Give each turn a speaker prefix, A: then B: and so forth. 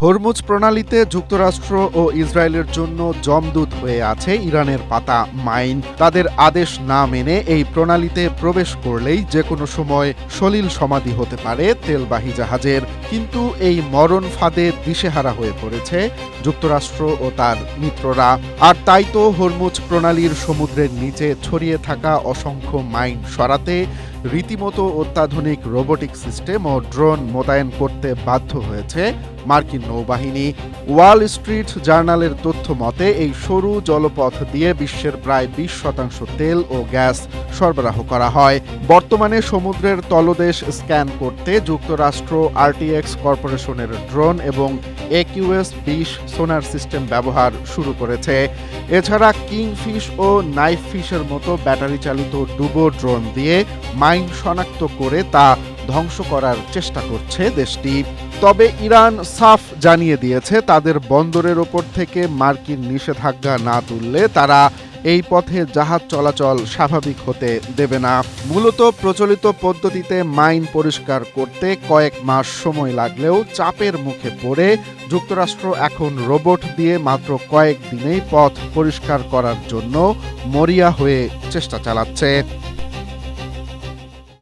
A: Hormuz প্রণালীতে যুক্তরাষ্ট্র ও ইসরায়েলের জন্য জমদূত হয়ে আছে ইরানের পাতা মাইন। তাদের আদেশ না মেনে এই প্রণালীতে প্রবেশ করলেই যে কোনো সময় সলিল সমাধি হতে পারে তেলবাহী জাহাজের। কিন্তু এই মরণ ফাঁদে দিশেহারা হয়ে পড়েছে যুক্তরাষ্ট্র ও তার মিত্ররা। আর তাই তো হরমুজ প্রণালীর সমুদ্রের নিচে ছড়িয়ে থাকা অসংখ্য মাইন সরাতে রীতিমতো অত্যাধুনিক রোবোটিক সিস্টেম ও ড্রোন মোতায়েন করতে বাধ্য হয়েছে মার্কিন নৌবাহিনী। ওয়াল স্ট্রিট জার্নালের তথ্য মতে এই সরু জলপথ দিয়ে বিশ্বের প্রায় 20% তেল ও গ্যাস সরবরাহ করা হয়। বর্তমানে সমুদ্রের তলদেশ স্ক্যান করতে যুক্তরাষ্ট্র আরটিএক্স কর্পোরেশনের ড্রোন এবং AQS-20 সোনার সিস্টেম ব্যবহার শুরু করেছে। এছাড়া কিংফিশ ও নাইফ ফিশের মতো ব্যাটারি চালিত ডুবো ড্রোন দিয়ে মাইন শনাক্ত করে তা ধ্বংস করার চেষ্টা করছে দেশটি। তবে ইরান সাফ জানিয়ে দিয়েছে তাদের বন্দরের ওপর থেকে মার্কিন নিষেধাজ্ঞা না তুললে তারা এই পথে জাহাজ চলাচল স্বাভাবিক হতে দেবে না। মূলত প্রচলিত পদ্ধতিতে মাইন পরিষ্কার করতে কয়েক মাস সময় লাগলেও চাপের মুখে পড়ে যুক্তরাষ্ট্র এখন রোবট দিয়ে মাত্র কয়েক দিনেই পথ পরিষ্কার করার জন্য মরিয়া হয়ে চেষ্টা চালাচ্ছে।